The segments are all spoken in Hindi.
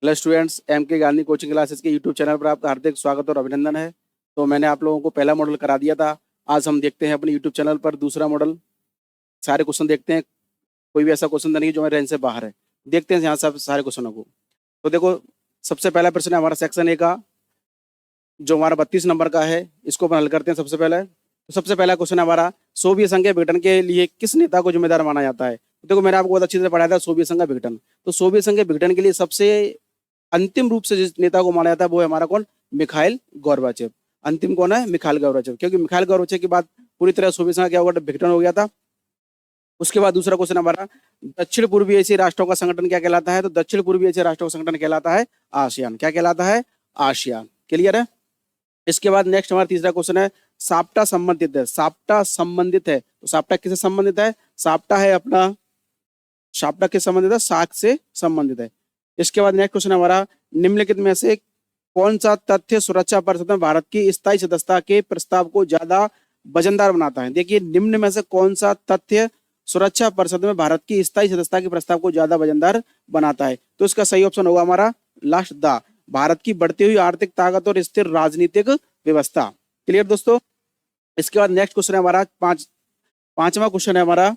हेलो स्टूडेंट्स, एम के गांधी कोचिंग क्लासेस के यूट्यूब चैनल पर आपका हार्दिक स्वागत और अभिनंदन है। तो मैंने आप लोगों को पहला मॉडल करा दिया था। आज हम देखते हैं अपने यूट्यूब चैनल पर दूसरा मॉडल। सारे क्वेश्चन देखते हैं, कोई भी ऐसा क्वेश्चन नहीं है जो मेरे रेंज से बाहर है। देखते हैं यहाँ सब सारे क्वेश्चनों को। तो देखो, सबसे पहला प्रश्न है हमारा सेक्शन ए का, जो हमारा 32 नंबर का है। इसको अपन हल करते हैं सबसे पहले। तो सबसे पहला क्वेश्चन है हमारा, सोवियत संघ के विघटन के लिए किस नेता को जिम्मेदार माना जाता है। तो देखो, मैंने आपको बहुत अच्छी तरह पढ़ाया था सोवियत संघ का विघटन। तो सोवियत संघ के विघटन के लिए सबसे अंतिम रूप से जिस नेता को माना जाता है वो है हमारा कौन, मिखाइल गोर्बाचेव। अंतिम कौन है, मिखाइल गोर्बाचेव, क्योंकि मिखाइल गोर्बाचेव के बाद पूरी तरह सोवियत संघ क्या हुआ, विघटन हो गया था। उसके बाद दूसरा क्वेश्चन हमारा, दक्षिण पूर्वी एशियाई राष्ट्रों का संगठन क्या कहलाता है। तो दक्षिण पूर्वी एशियाई राष्ट्रों का संगठन कहलाता है आसियान। क्या कहलाता है, आसियान। क्लियर है। इसके बाद नेक्स्ट हमारा तीसरा क्वेश्चन है, साप्टा संबंधित है। साप्टा संबंधित है, तो साप्टा किससे संबंधित है, साप्टा है अपना, साप्टा किससे संबंधित है, साख से संबंधित है। इसके बाद नेक्स्ट क्वेश्चन हमारा, निम्नलिखित में से कौन सा तथ्य सुरक्षा परिषद में भारत की स्थायी सदस्यता के प्रस्ताव को ज्यादा वजनदार बनाता है। देखिए, निम्न में से कौन सा तथ्य सुरक्षा परिषद में भारत की स्थायी सदस्यता के प्रस्ताव को ज्यादा वजनदार बनाता है। तो इसका सही ऑप्शन होगा हमारा लास्ट द, भारत की बढ़ती हुई आर्थिक ताकत और स्थिर राजनीतिक व्यवस्था। क्लियर दोस्तों। इसके बाद नेक्स्ट क्वेश्चन है हमारा पांचवा क्वेश्चन है हमारा,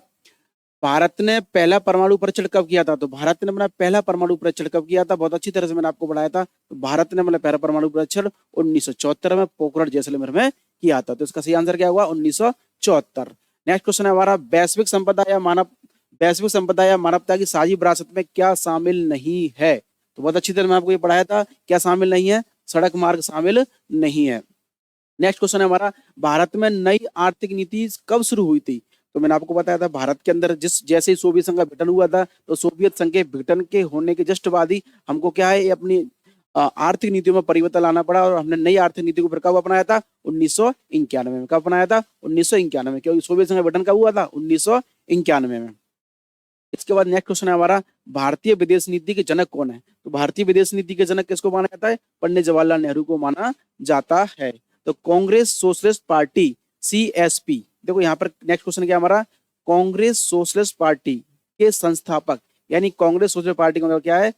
भारत ने पहला परमाणु परीक्षण कब किया था। तो भारत ने अपना पहला परमाणु परीक्षण कब किया था, बहुत अच्छी तरह से मैंने आपको पढ़ाया था। तो भारत ने अपना पहला परमाणु परीक्षण 1974 में पोखरण जैसलमेर में किया था। तो इसका सही आंसर क्या हुआ, 1974। नेक्स्ट क्वेश्चन है हमारा, वैश्विक संपदा या मानवता की साझी विरासत में क्या शामिल नहीं है। तो बहुत अच्छी तरह मैं आपको ये पढ़ाया था, क्या शामिल नहीं है, सड़क मार्ग शामिल नहीं है। नेक्स्ट क्वेश्चन है हमारा, भारत में नई आर्थिक नीति कब शुरू हुई थी। तो मैंने आपको बताया था, भारत के अंदर जैसे ही सोवियत संघ का विघटन हुआ था, तो सोवियत संघ के विघटन के होने के जस्ट बाद ही हमको क्या है, अपनी आर्थिक नीतियों में परिवर्तन लाना पड़ा। और हमने नई आर्थिक नीति को फिर कब अपनाया था, 1991 में। कब अपनाया था, 1991 में, क्योंकि सोवियत संघ का विघटन कब हुआ था, 1991 में। इसके बाद नेक्स्ट क्वेश्चन है हमारा, भारतीय विदेश नीति के जनक कौन है। तो भारतीय विदेश नीति के जनक किसको माना जाता है, पंडित जवाहरलाल नेहरू को माना जाता है। तो कांग्रेस सोशलिस्ट पार्टी CSP, देखो यहाँ पर नेक्स्ट क्वेश्चन क्या हमारा, कांग्रेस सोशलिस्ट पार्टी के संस्थापक, यानी कांग्रेस सोशलिस्ट पार्टी का मतलब क्या है,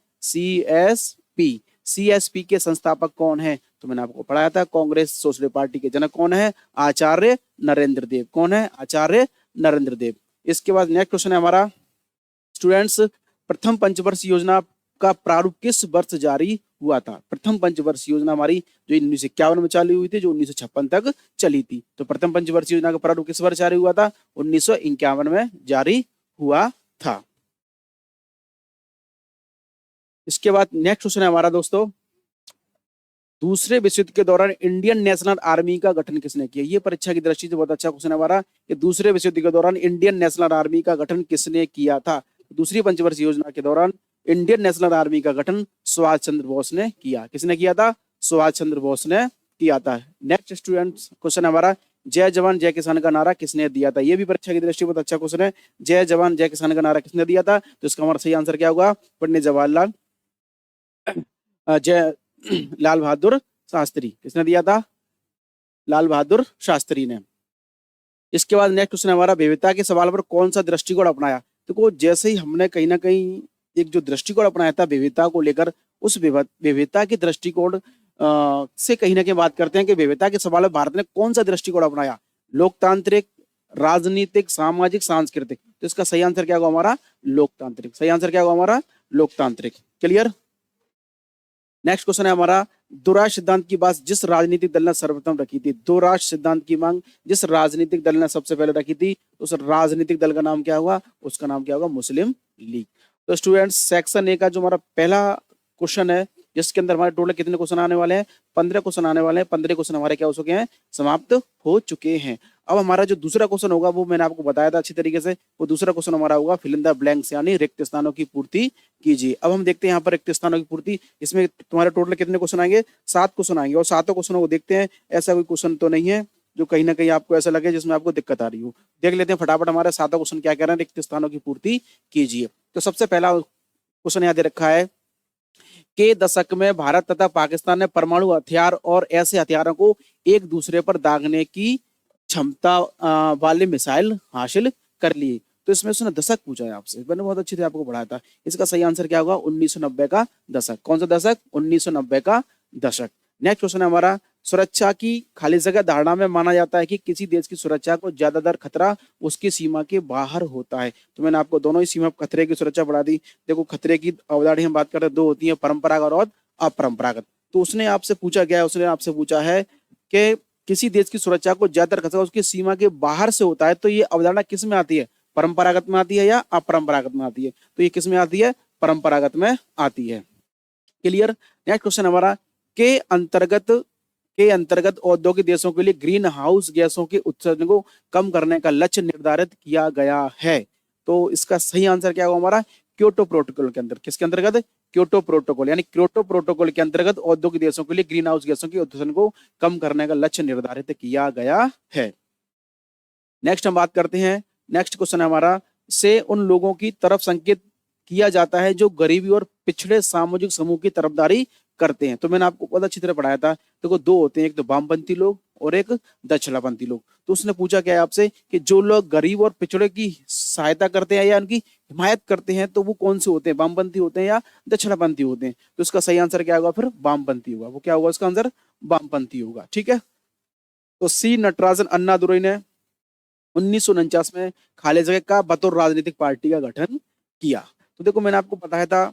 CSP के संस्थापक कौन है। तो मैंने आपको पढ़ाया था, कांग्रेस सोशलिस्ट पार्टी के जनक कौन है, आचार्य नरेंद्र देव। कौन है, आचार्य नरेंद्र देव। इसके बाद नेक्स्ट क्वेश्चन है हमारा, स्टूडेंट्स, प्रथम पंचवर्षीय योजना का प्रारूप किस वर्ष जारी हुआ था। प्रथम पंचवर्षीय योजना हमारी जो 1951 में चालू हुई थी, जो 1956 तक चली थी। तो प्रथम पंचवर्षीय योजना का प्रारूप किस वर्ष जारी हुआ था, 1951 में जारी हुआ था। इसके बाद नेक्स्ट क्वेश्चन है हमारा दोस्तों, दूसरे विश्व युद्ध के दौरान इंडियन नेशनल आर्मी का गठन किसने किया। ये परीक्षा की दृष्टि से बहुत अच्छा क्वेश्चन है हमारा, कि दूसरे विश्व युद्ध के दौरान इंडियन नेशनल आर्मी का गठन किसने किया था। दूसरी पंचवर्षीय योजना के दौरान इंडियन नेशनल आर्मी का गठन सुभाष चंद्र बोस ने किया। किसने किया था, सुभाष चंद्र बोस ने किया था। नेक्स्ट स्टूडेंट्स क्वेश्चन हमारा, जय जवान जय किसान का नारा किसने दिया था। ये भी परीक्षा की दृष्टि बहुत अच्छा क्वेश्चन है, जय जवान जय किसान का नारा किसने दिया था। तो इसका हमारा सही आंसर क्या होगा, पंडित जवाहरलाल जय लाल बहादुर शास्त्री। किसने दिया था, लाल बहादुर शास्त्री ने। इसके बाद नेक्स्ट क्वेश्चन हमारा, विविधता के सवाल पर कौन सा दृष्टिकोण अपनाया। देखो, जैसे ही हमने कहीं ना कहीं एक जो दृष्टिकोण अपनाया था विविधता को लेकर, उस विविधता के दृष्टिकोण से कहीं ना कहीं बात करते हैं कि विविधता के सवाल में भारत ने कौन सा दृष्टिकोण अपनाया, लोकतांत्रिक, राजनीतिक, सामाजिक, सांस्कृतिक। तो इसका सही आंसर क्या होगा हमारा, लोकतांत्रिक। सही आंसर क्या होगा हमारा, लोकतांत्रिक। क्लियर। नेक्स्ट क्वेश्चन है हमारा, दो राष्ट्र सिद्धांत की बात जिस राजनीतिक दल ने सर्वप्रथम रखी थी। दो राष्ट्र सिद्धांत की मांग जिस राजनीतिक दल ने सबसे पहले रखी थी, उस राजनीतिक दल का नाम क्या हुआ, उसका नाम क्या होगा, मुस्लिम लीग। तो स्टूडेंट्स, सेक्शन ए का जो हमारा पहला क्वेश्चन है, जिसके अंदर हमारे टोटल कितने क्वेश्चन आने वाले हैं, 15 क्वेश्चन आने वाले हैं। 15 क्वेश्चन हमारे क्या हो चुके हैं, समाप्त हो चुके हैं। अब हमारा जो दूसरा क्वेश्चन होगा, वो मैंने आपको बताया था अच्छी तरीके से, वो दूसरा क्वेश्चन हमारा होगा फिल इन द ब्लैंक्स, यानी रिक्त स्थानों की पूर्ति कीजिए। अब हम देखते हैं यहाँ पर रिक्त स्थानों की पूर्ति, इसमें तुम्हारे टोटल कितने क्वेश्चन आएंगे, 7 क्वेश्चन आएंगे। और 7 क्वेश्चनों को देखते हैं, ऐसा कोई क्वेश्चन तो नहीं है जो कहीं ना कहीं आपको ऐसा लगे जिसमें आपको दिक्कत आ रही हो। देख लेते हैं फटाफट हमारे 7 क्वेश्चन क्या कह रहे हैं, रिक्त स्थानों की पूर्ति कीजिए। तो सबसे पहला क्वेश्चन यहाँ दे रखा है, के दशक में भारत तथा पाकिस्तान ने परमाणु हथियार और ऐसे हथियारों को एक दूसरे पर दागने की क्षमता वाले मिसाइल हासिल कर ली। तो इसमें उसने दशक पूछा है आपसे, मैंने बहुत अच्छी तरह आपको पढ़ाया था। इसका सही आंसर क्या होगा? 1990 का दशक। कौन सा दशक? 1990 का दशक। नेक्स्ट क्वेश्चन है हमारा, सुरक्षा की खाली जगह धारणा में माना जाता है कि किसी देश की सुरक्षा को ज्यादातर खतरा उसकी सीमा के बाहर होता है। तो मैंने आपको दोनों ही सीमा खतरे की सुरक्षा बढ़ा दी। देखो खतरे की अवधारणा हम बात करते हैं, दो होती है, परंपरागत और अपरंपरागत। तो उसने आपसे पूछा क्या है? उसने आपसे पूछा है कि किसी देश की सुरक्षा को ज्यादातर खतरा उसकी सीमा के बाहर से होता है। तो ये अवधारणा किस में आती है? परंपरागत में आती है या अपरंपरागत में आती है? तो ये किस में आती है? परंपरागत में आती है। क्लियर। नेक्स्ट क्वेश्चन हमारा, के अंतर्गत औद्योगिक देशों के लिए ग्रीन हाउस गैसों के उत्सर्जन को कम करने का लक्ष्य निर्धारित किया गया है। तो इसका सही आंसर क्या होगा हमारा? क्योटो प्रोटोकॉल के अंदर। किसके अंतर्गत? क्योटो प्रोटोकॉल, यानी क्योटो प्रोटोकॉल के अंतर्गत औद्योगिक देशों के लिए ग्रीन हाउस गैसों के उत्सर्जन को कम करने का लक्ष्य निर्धारित किया गया है। नेक्स्ट हम बात करते हैं, नेक्स्ट क्वेश्चन हमारा, से उन लोगों की तरफ संकेत किया जाता है जो गरीबी और पिछड़े सामाजिक समूह की तरफदारी करते हैं। तो मैंने आपको बहुत अच्छी तरह पढ़ाया था। देखो दो होते हैं, एक तो वामपंथी लोग और एक दक्षिणापंथी लोग। तो उसने पूछा क्या है आपसे कि जो लोग गरीब और पिछड़े की सहायता करते हैं या उनकी हिमायत करते हैं, तो वो कौन से होते हैं? वामपंथी होते हैं या दक्षिणापंथी होते हैं? तो इसका सही आंसर क्या होगा? फिर वामपंथी होगा। वो क्या होगा? इसका आंसर वामपंथी होगा। ठीक है। तो सी नटराजन अन्नादुरई ने 1949 में खाली जगह का बतौर राजनीतिक पार्टी का गठन किया। तो देखो मैंने आपको बताया था,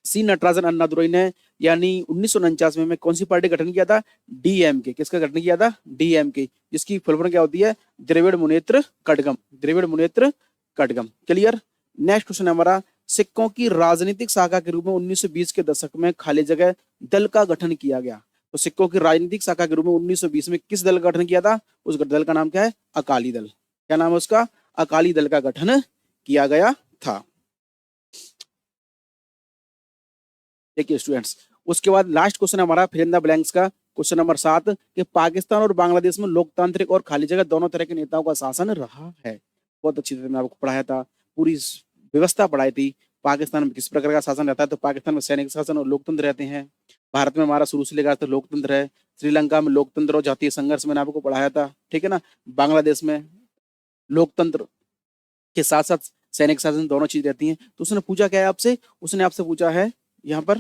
सी नटराजन अन्नादुरई ने यानी 1949 में कौन सी पार्टी गठन किया था? डीएमके। किसका गठन किया था? डीएमके, जिसकी फुल फॉर्म क्या होती है? Dravida Munnetra Kazhagam. Dravida Munnetra Kazhagam. Clear. Next question हमारा, सिखों की राजनीतिक शाखा के रूप में 1920 के दशक में खाली जगह दल का गठन किया गया। तो सिखों की राजनीतिक शाखा के रूप में 1920 में किस दल का गठन किया था? उस दल का नाम क्या है? अकाली दल। क्या नाम है उसका? अकाली दल का गठन किया गया था। देखिए स्टूडेंट्स, उसके बाद लास्ट क्वेश्चन हमारा फिल इन द ब्लैंक्स का क्वेश्चन नंबर 7 कि पाकिस्तान और बांग्लादेश में लोकतांत्रिक और खाली जगह दोनों तरह के नेताओं का शासन रहा है। बहुत अच्छी तरह मैं आपको पढ़ाया था, पूरी व्यवस्था पढ़ाई थी। पाकिस्तान में किस प्रकार का शासन रहता है? तो पाकिस्तान में सैनिक शासन और लोकतंत्र रहते हैं। भारत में हमारा शुरू से लेकर तो लोकतंत्र है। श्रीलंका में लोकतंत्र और जातीय संघर्ष मैंने आपको पढ़ाया था। ठीक है ना। बांग्लादेश में लोकतंत्र के साथ साथ सैनिक शासन दोनों चीज रहती हैं। तो उसने पूछा क्या है आपसे? उसने आपसे पूछा है यहाँ पर,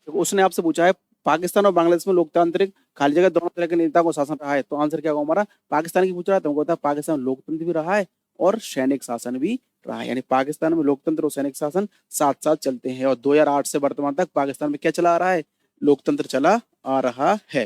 तो उसने आपसे पूछा है पाकिस्तान और बांग्लादेश में लोकतांत्रिक खाली जगह दोनों तरह के नेता को शासन रहा है। तो आंसर क्या होगा हमारा? पाकिस्तान की पूछ रहा है तो हमको होता है पाकिस्तान में लोकतंत्र भी रहा है और सैनिक शासन भी रहा है। यानी पाकिस्तान में लोकतंत्र और सैनिक शासन साथ साथ चलते हैं। और 2008 से वर्तमान तक पाकिस्तान में क्या चला आ रहा है? लोकतंत्र चला आ रहा है।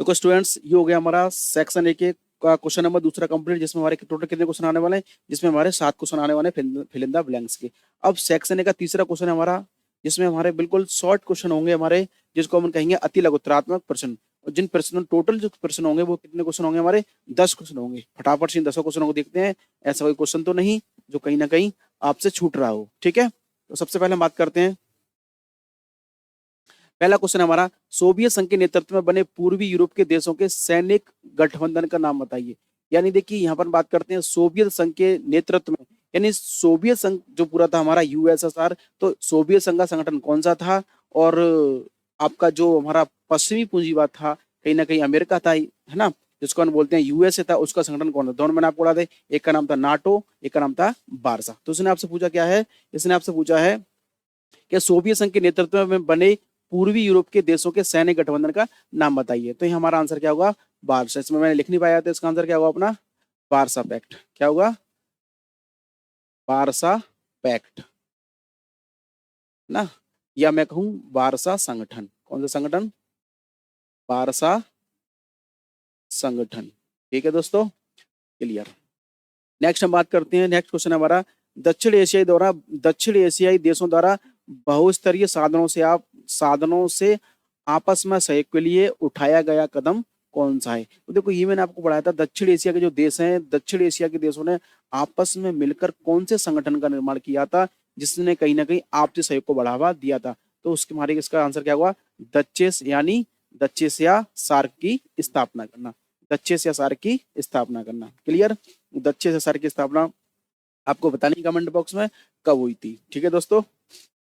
देखो स्टूडेंट्स, ये हो गया हमारा सेक्शन ए के का क्वेश्चन नंबर दूसरा कंप्लीट, जिसमें हमारे टोटल कितने क्वेश्चन आने वाले हैं? जिसमें हमारे 7 क्वेश्चन आने वाले हैं फिल इन द ब्लैंक्स के। अब सेक्शन ए का तीसरा क्वेश्चन है हमारा, जिसमें हमारे बिल्कुल शॉर्ट क्वेश्चन होंगे हमारे, जिसको हम कहेंगे अति लघुत्तरात्मक प्रश्न। और जिन प्रश्नों टोटल जो प्रश्न होंगे वो कितने क्वेश्चन होंगे हमारे? 10 क्वेश्चन होंगे। फटाफट से इन 10 क्वेश्चनों को देखते हैं। ऐसा कोई क्वेश्चन तो नहीं जो कहीं ना कहीं आपसे छूट रहा हो। ठीक है। तो सबसे पहले हम बात करते हैं, पहला क्वेश्चन हमारा, सोवियत संघ के नेतृत्व में बने पूर्वी यूरोप के देशों के सैनिक गठबंधन का नाम बताइए। यानी देखिए यहाँ पर बात करते हैं सोवियत संघ के नेतृत्व में, यानी सोवियत संघ जो पूरा था हमारा यूएसएसआर, तो सोवियत संघ का संगठन कौन सा था? और आपका जो हमारा पश्चिमी पूंजीवाद था कहीं ना कहीं अमेरिका था, है ना, जिसको हम बोलते हैं यूएसए था, उसका संगठन कौन था? दोनों मैंने आपको बता दे, एक का नाम था नाटो, एक का नाम था बारसा। तो इसने आपसे पूछा क्या है? इसने आपसे पूछा है कि सोवियत संघ के नेतृत्व में बने पूर्वी यूरोप के देशों के सैन्य गठबंधन का नाम बताइए। तो ये हमारा आंसर क्या होगा? वार्सा। इसमें मैंने लिख नहीं पाया था, इसका आंसर क्या होगा अपना? Warsaw Pact. क्या होगा? वार्सा पैक्ट ना, या मैं कहूं वार्सा संगठन। कौन सा संगठन? वार्सा संगठन। ठीक है दोस्तों, क्लियर। नेक्स्ट हम बात करते हैं, नेक्स्ट क्वेश्चन हमारा, दक्षिण एशियाई देशों द्वारा बहुस्तरीय साधनों से आपस में सहयोग के लिए उठाया गया कदम कौन सा है? तो देखो ये मैंने आपको पढ़ाया था, दक्षिण एशिया के जो देश हैं, दक्षिण एशिया के देशों ने आपस में मिलकर कौन से संगठन का निर्माण किया था जिसने कहीं ना कहीं आपसी सहयोग को बढ़ावा दिया था? तो उसके हमारे इसका आंसर क्या हुआ? डचेस, यानी डचेसिया सार्क की स्थापना करना। डचेसिया सार्क की स्थापना करना। क्लियर। डचेसिया सार्क की स्थापना आपको बतानी कमेंट बॉक्स में कब हुई थी। ठीक है दोस्तों,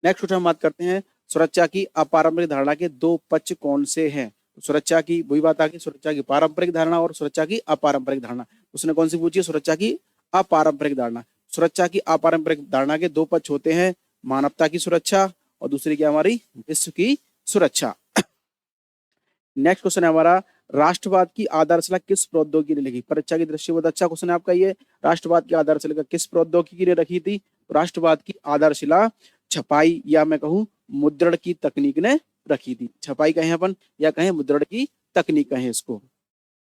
नेक्स्ट क्वेश्चन हम बात करते हैं सुरक्षा की अपारंपरिक धारणा के दो पक्ष कौन से हैं। सुरक्षा की वही बात आ गई, सुरक्षा की पारंपरिक धारणा और सुरक्षा की अपारंपरिक धारणा। उसने कौन सी पूछी है? सुरक्षा की अपारंपरिक धारणा। सुरक्षा की अपारंपरिक धारणा के दो पक्ष होते हैं, मानवता की सुरक्षा और दूसरी क्या हमारी विश्व की सुरक्षा। नेक्स्ट क्वेश्चन है हमारा, राष्ट्रवाद की आधारशिला किस प्रौद्योगिकी ने लिखी? परीक्षा की दृष्टि बहुत अच्छा क्वेश्चन है आपका ये। राष्ट्रवाद की आधारशिला किस प्रौद्योगिकी ने रखी थी? राष्ट्रवाद की आधारशिला छपाई या मैं कहूं मुद्रण की तकनीक ने रखी थी। छपाई कहें अपन या कहें मुद्रण की तकनीक कहें इसको।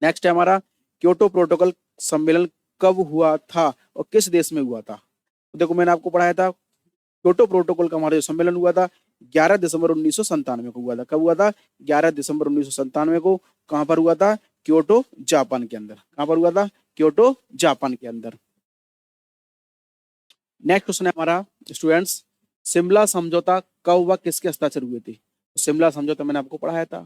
नेक्स्ट है हमारा, क्योटो प्रोटोकॉल सम्मेलन कब हुआ था और किस देश में हुआ था? तो देखो मैंने आपको पढ़ाया था, क्योटो प्रोटोकॉल का हमारा जो सम्मेलन हुआ था 11 दिसंबर 1997 को हुआ था। कब हुआ था? 11 दिसंबर 1997 को। कहां पर हुआ था? क्योटो जापान के अंदर। कहां पर हुआ था? क्योटो जापान के अंदर। नेक्स्ट क्वेश्चन है हमारा स्टूडेंट्स, शिमला समझौता कब व किसके हस्ताक्षर हुए थे? तो शिमला समझौता मैंने आपको पढ़ाया था,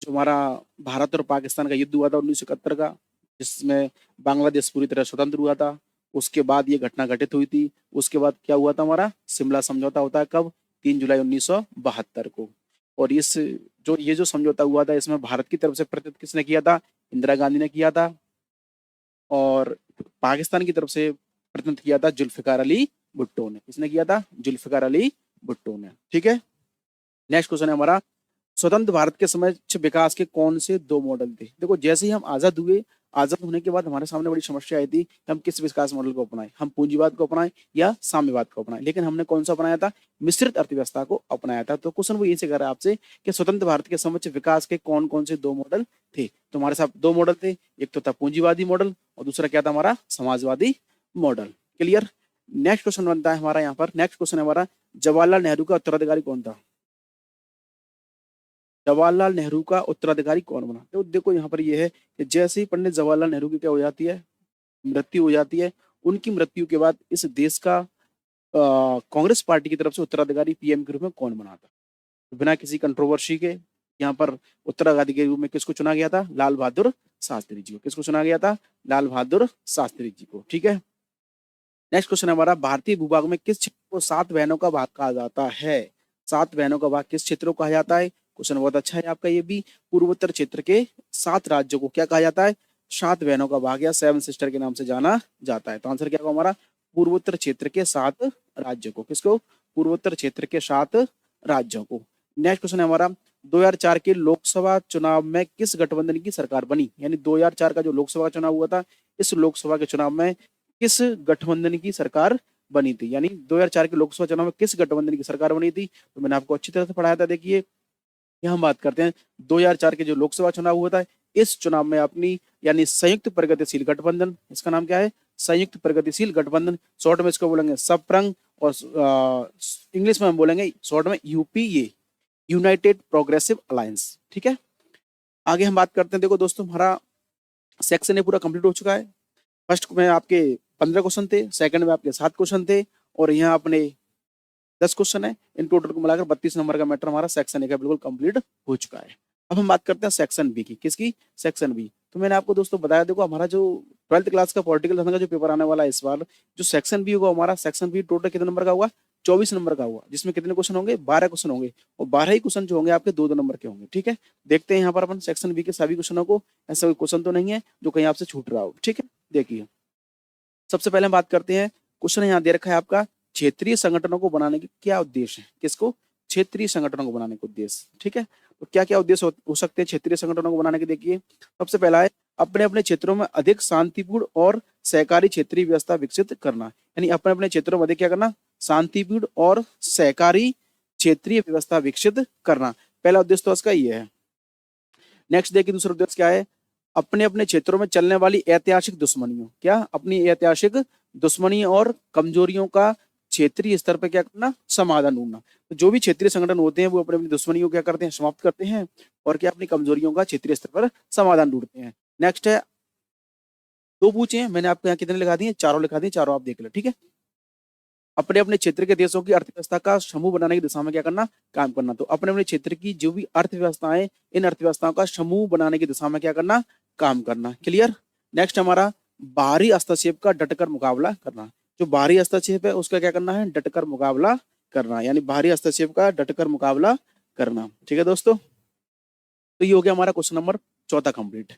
जो हमारा भारत और पाकिस्तान का युद्ध हुआ था 1971 का, जिसमें बांग्लादेश पूरी तरह स्वतंत्र हुआ था। उसके बाद ये घटना घटित हुई थी। उसके बाद क्या हुआ था? हमारा शिमला समझौता होता है कब? 3 जुलाई 1972 को। और इस ये जो समझौता हुआ था, इसमें भारत की तरफ से प्रतिनिधित्व किसने किया था? इंदिरा गांधी ने किया था। और पाकिस्तान की तरफ से प्रतिनिधित्व किया था जुल्फिकार अली भुट्टो ने। किसने किया था? जुल्फिकार अली भुट्टो ने। ठीक है, नेक्स्ट क्वेश्चन है हमारा, स्वतंत्र भारत के समय विकास के कौन से दो मॉडल थे? देखो जैसे ही हम आजाद हुए, आजाद होने के बाद हमारे सामने बड़ी समस्या आई थी कि हम किस विकास मॉडल को अपनाएं, हम पूंजीवाद को अपनाएं या साम्यवाद को अपनाएं। लेकिन हमने कौन सा अपनाया था? मिश्रित अर्थव्यवस्था को अपनाया था। तो क्वेश्चन वो ये से कर रहा है आपसे कि स्वतंत्र भारत के समय विकास के कौन कौन से दो मॉडल थे? तो हमारे साथ दो मॉडल थे, एक तो था पूंजीवादी मॉडल और दूसरा क्या था? हमारा Samajwadi model. Clear. Next question बनता है हमारा यहाँ पर, नेक्स्ट क्वेश्चन है हमारा, जवाहरलाल नेहरू का उत्तराधिकारी कौन था? जवाहरलाल नेहरू का उत्तराधिकारी कौन बना? तो देखो यहाँ पर ये है कि जैसे ही पंडित जवाहरलाल नेहरू की क्या हो जाती है? मृत्यु हो जाती है। उनकी मृत्यु के बाद इस देश का कांग्रेस पार्टी की तरफ से उत्तराधिकारी पीएम के रूप में कौन बना था? तो बिना किसी कंट्रोवर्सी के यहाँ पर उत्तराधिकारी के रूप में किसको चुना गया था? लाल बहादुर शास्त्री जी को। किसको चुना गया था? लाल बहादुर शास्त्री जी को। ठीक है, नेक्स्ट क्वेश्चन हमारा, भारतीय भूभाग में किस क्षेत्र को 7 बहनों का भाग कहा जाता है? 7 बहनों का भाग किस क्षेत्र को कहा जाता है? क्वेश्चन बहुत अच्छा है आपका ये भी। पूर्वोत्तर क्षेत्र के 7 राज्यों को क्या कहा जाता है? 7 बहनों का भाग या 7 सिस्टर के नाम से जाना जाता है। तो आंसर क्या होगा हमारा? पूर्वोत्तर क्षेत्र के 7 राज्यों को। किसको? पूर्वोत्तर क्षेत्र के 7 राज्यों को। नेक्स्ट क्वेश्चन है हमारा, 2004 के लोकसभा चुनाव में किस गठबंधन की सरकार बनी? यानी 2004 का जो लोकसभा चुनाव हुआ था, इस लोकसभा के चुनाव में किस गठबंधन की सरकार बनी थी? यानी 2004 के लोकसभा चुनाव में किस गठबंधन की सरकार बनी थी? तो मैंने आपको अच्छी तरह से पढ़ाया था। देखिए यहाँ हम बात करते हैं 2004 के जो लोकसभा चुनाव हुआ था, इस चुनाव में अपनी यानी संयुक्त प्रगतिशील गठबंधन, इसका नाम क्या है? संयुक्त प्रगतिशील गठबंधन, शॉर्ट में इसको बोलेंगे सप्रंग, और इंग्लिश में हम बोलेंगे शॉर्ट में यूपीए, यूनाइटेड प्रोग्रेसिव अलायंस। ठीक है, आगे हम बात करते हैं। देखो दोस्तों, हमारा सेक्शन ये पूरा कंप्लीट हो चुका है। फर्स्ट में आपके 15 क्वेश्चन थे, सेकंड में आपके 7 क्वेश्चन थे, और यहाँ अपने 10 क्वेश्चन है। इन टोटल को मिलाकर 32 नंबर का मैटर हमारा सेक्शन ए का बिल्कुल कंप्लीट हो चुका है। अब हम बात करते हैं सेक्शन बी की। किसकी? Section B. तो मैंने आपको दोस्तों बताया, देखो हमारा जो 12th क्लास का पॉलिटिकल साइंस का जो पेपर आने वाला है इस बार, जो सेक्शन बी होगा हमारा, सेक्शन बी टोटल कितने नंबर का होगा? 24 नंबर का होगा, जिसमें कितने क्वेश्चन होंगे? 12 क्वेश्चन होंगे, और 12 ही क्वेश्चन जो होंगे आपके 2-2 नंबर के होंगे। ठीक है, देखते हैं यहाँ पर अपन सेक्शन बी के सभी क्वेश्चनों को। ऐसा कोई क्वेश्चन तो नहीं है जो कहीं आपसे छूट रहा हो। ठीक है, देखिए सबसे पहले हम बात करते हैं, क्वेश्चन यहाँ दे रखा है आपका, क्षेत्रीय संगठनों को बनाने के क्या उद्देश्य है? किसको? क्षेत्रीय संगठनों को बनाने के उद्देश्य। ठीक है, तो क्या क्या उद्देश्य हो सकते हैं क्षेत्रीय संगठनों को बनाने के? देखिए सबसे पहला है अपने अपने क्षेत्रों में अधिक शांतिपूर्ण और सहकारी क्षेत्रीय व्यवस्था विकसित करना। यानी अपने अपने क्षेत्रों में अधिक क्या करना? शांतिपूर्ण और सहकारी क्षेत्रीय व्यवस्था विकसित करना। पहला उद्देश्य तो इसका ये है। नेक्स्ट देखिए दूसरा उद्देश्य क्या है? अपने अपने क्षेत्रों में चलने वाली ऐतिहासिक दुश्मनियों, क्या? अपनी ऐतिहासिक दुश्मनी और कमजोरियों का क्षेत्रीय स्तर पर क्या करना? समाधान ढूंढना। तो जो भी क्षेत्रीय संगठन होते हैं वो अपनी अपनी दुश्मनियों को क्या करते हैं? समाप्त करते हैं, और क्या अपनी कमजोरियों का क्षेत्रीय स्तर पर समाधान ढूंढते हैं। नेक्स्ट है, 2 पूछे हैं मैंने आपको यहाँ कितने लिखा दिए? 4 लिखा दिए, चारों आप देख लो। ठीक है, अपने अपने क्षेत्र के देशों की अर्थव्यवस्था का समूह बनाने की दिशा में क्या करना? काम करना। तो अपने अपने क्षेत्र की जो भी अर्थव्यवस्थाएं, इन अर्थव्यवस्थाओं का समूह बनाने की दिशा में क्या करना? काम करना। क्लियर। नेक्स्ट हमारा, बाहरी हस्तक्षेप का डटकर मुकाबला करना। जो बाहरी हस्तक्षेप है उसका क्या करना है, डटकर मुकाबला करना, यानी बाहरी हस्तक्षेप का डटकर मुकाबला करना। ठीक है दोस्तों, तो ये हो गया हमारा क्वेश्चन नंबर चौथा कंप्लीट।